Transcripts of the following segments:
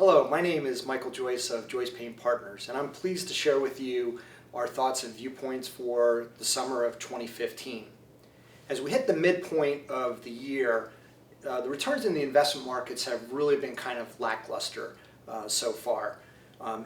Hello, my name is Michael Joyce of JoycePayne Partners, and I'm pleased to share with you our thoughts and viewpoints for the summer of 2015. As we hit the midpoint of the year, the returns in the investment markets have really been kind of lackluster so far.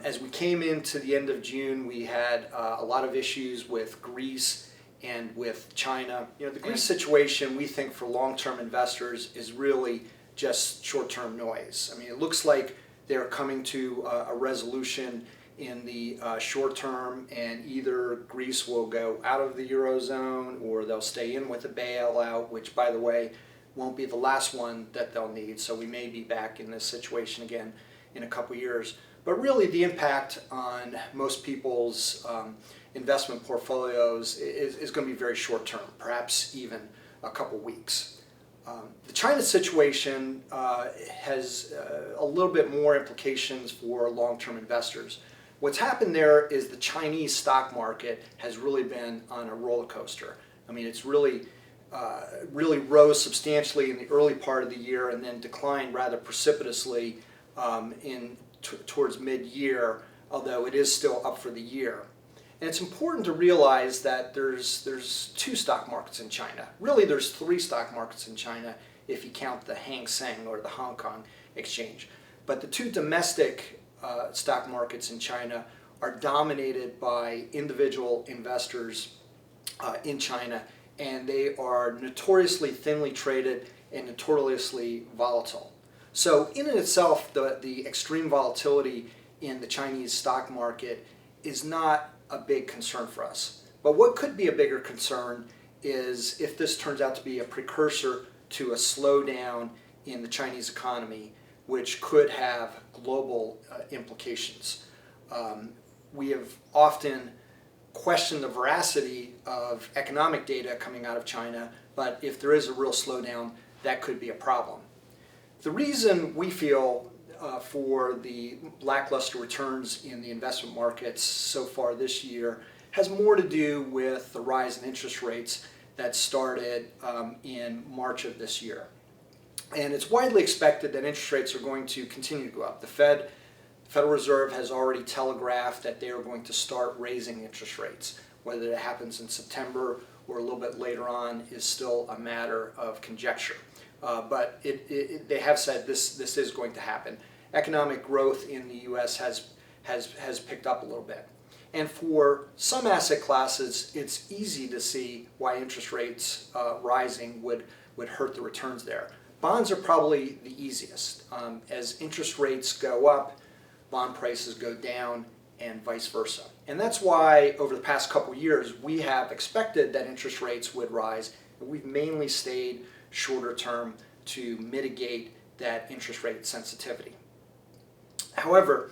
As we came into the end of June, we had a lot of issues with Greece and with China. The Greece situation, we think, for long-term investors is really just short-term noise. It looks like they're coming to a resolution in the short term, and either Greece will go out of the Eurozone or they'll stay in with a bailout, which, by the way, won't be the last one that they'll need. So we may be back in this situation again in a couple years. But really the impact on most people's investment portfolios is going to be very short term, perhaps even a couple weeks. The China situation has a little bit more implications for long-term investors. What's happened there is the Chinese stock market has really been on a roller coaster. It's really rose substantially in the early part of the year and then declined rather precipitously towards mid-year, although it is still up for the year. And it's important to realize that there's two stock markets in China. Really, there's three stock markets in China if you count the Hang Seng or the Hong Kong exchange. But the two domestic stock markets in China are dominated by individual investors in China, and they are notoriously thinly traded and notoriously volatile. So in and itself, the extreme volatility in the Chinese stock market is not a big concern for us. But what could be a bigger concern is if this turns out to be a precursor to a slowdown in the Chinese economy, which could have global implications. We have often questioned the veracity of economic data coming out of China, but if there is a real slowdown, that could be a problem. The reason we feel for the lackluster returns in the investment markets so far this year has more to do with the rise in interest rates that started in March of this year. And it's widely expected that interest rates are going to continue to go up. The Federal Reserve has already telegraphed that they are going to start raising interest rates. Whether that happens in September or a little bit later on is still a matter of conjecture. But they have said this is going to happen. Economic growth in the U.S. has picked up a little bit. And for some asset classes, it's easy to see why interest rates rising would hurt the returns there. Bonds are probably the easiest. As interest rates go up, bond prices go down, and vice versa. And that's why over the past couple years, we have expected that interest rates would rise, and we've mainly stayed shorter term to mitigate that interest rate sensitivity. However,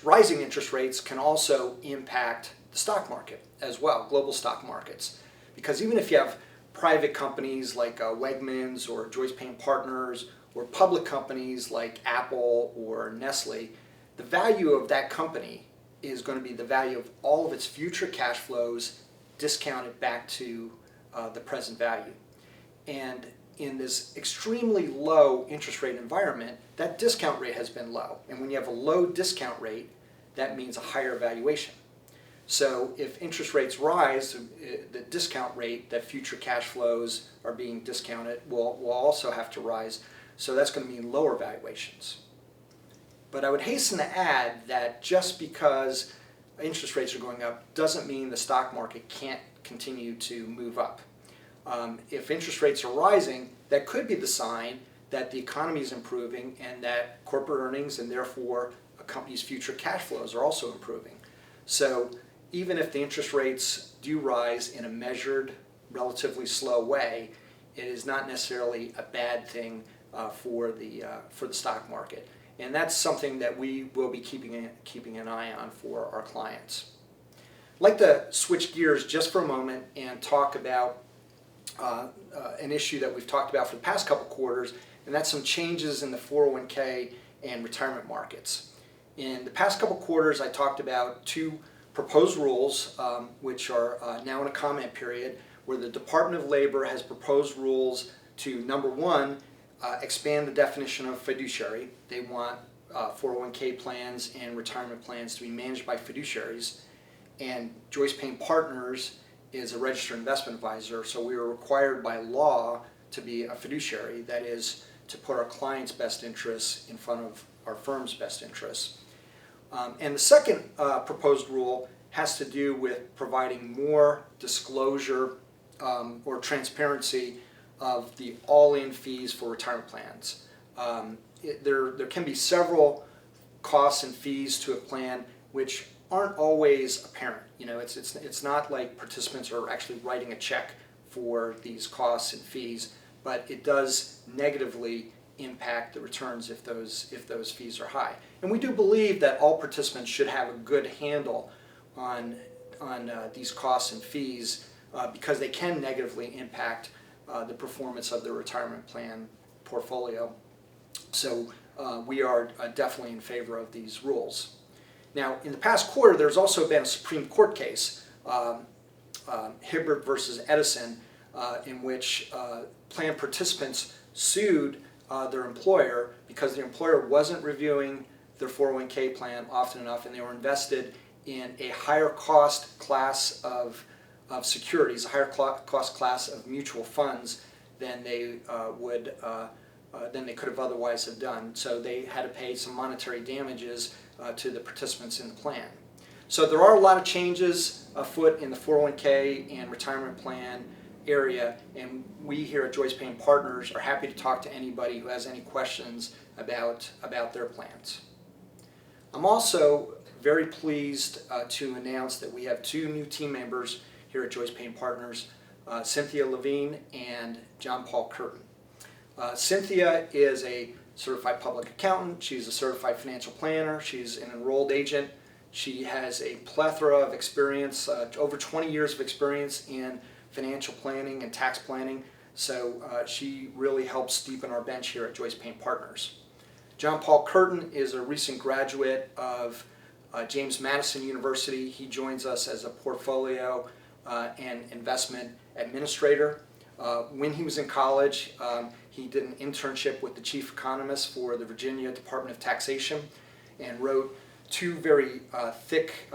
rising interest rates can also impact the stock market as well, global stock markets. Because even if you have private companies like Wegmans or JoycePayne Partners, or public companies like Apple or Nestle, the value of that company is going to be the value of all of its future cash flows discounted back to the present value. And in this extremely low interest rate environment, that discount rate has been low. And when you have a low discount rate, that means a higher valuation. So if interest rates rise, the discount rate that future cash flows are being discounted will also have to rise. So that's going to mean lower valuations. But I would hasten to add that just because interest rates are going up doesn't mean the stock market can't continue to move up. If interest rates are rising, that could be the sign that the economy is improving and that corporate earnings and therefore a company's future cash flows are also improving. So even if the interest rates do rise in a measured, relatively slow way, it is not necessarily a bad thing for the stock market. And that's something that we will be keeping an eye on for our clients. I'd like to switch gears just for a moment and talk about an issue that we've talked about for the past couple quarters, and that's some changes in the 401k and retirement markets. In the past couple quarters, I talked about two proposed rules, which are now in a comment period, where the Department of Labor has proposed rules to, number one, expand the definition of fiduciary. They want 401k plans and retirement plans to be managed by fiduciaries, and JoycePayne Partners is a registered investment advisor, so we are required by law to be a fiduciary, that is, to put our clients' best interests in front of our firm's best interests. And the second proposed rule has to do with providing more disclosure or transparency of the all-in fees for retirement plans. There can be several costs and fees to a plan which aren't always apparent. You know, it's not like participants are actually writing a check for these costs and fees, but it does negatively impact the returns if those fees are high. And we do believe that all participants should have a good handle on these costs and fees because they can negatively impact the performance of their retirement plan portfolio. So we are definitely in favor of these rules. Now, in the past quarter, there's also been a Supreme Court case, Hibbert versus Edison, in which plan participants sued their employer because the employer wasn't reviewing their 401k plan often enough, and they were invested in a higher cost class of securities, a higher cost class of mutual funds than they than they could have otherwise have done. So they had to pay some monetary damages to the participants in the plan. So there are a lot of changes afoot in the 401k and retirement plan area, and we here at JoycePayne Partners are happy to talk to anybody who has any questions about their plans. I'm also very pleased to announce that we have two new team members here at JoycePayne Partners, Cynthia Lavigne and John Paul Curtin. Cynthia is a certified public accountant. She's a certified financial planner. She's an enrolled agent. She has a plethora of experience, over 20 years of experience in financial planning and tax planning. So she really helps deepen our bench here at JoycePayne Partners. John Paul Curtin is a recent graduate of James Madison University. He joins us as a portfolio and investment administrator. When he was in college, he did an internship with the chief economist for the Virginia Department of Taxation and wrote two very thick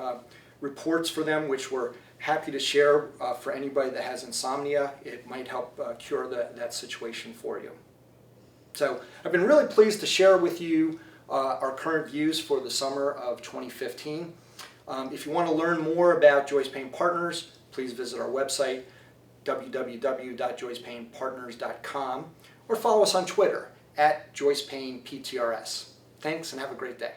reports for them, which we're happy to share for anybody that has insomnia. It might help cure that situation for you. So I've been really pleased to share with you our current views for the summer of 2015. If you want to learn more about JoycePayne Partners, please visit our website, www.joycepaynepartners.com, or follow us on Twitter @JoycePaynePTRS. Thanks and have a great day.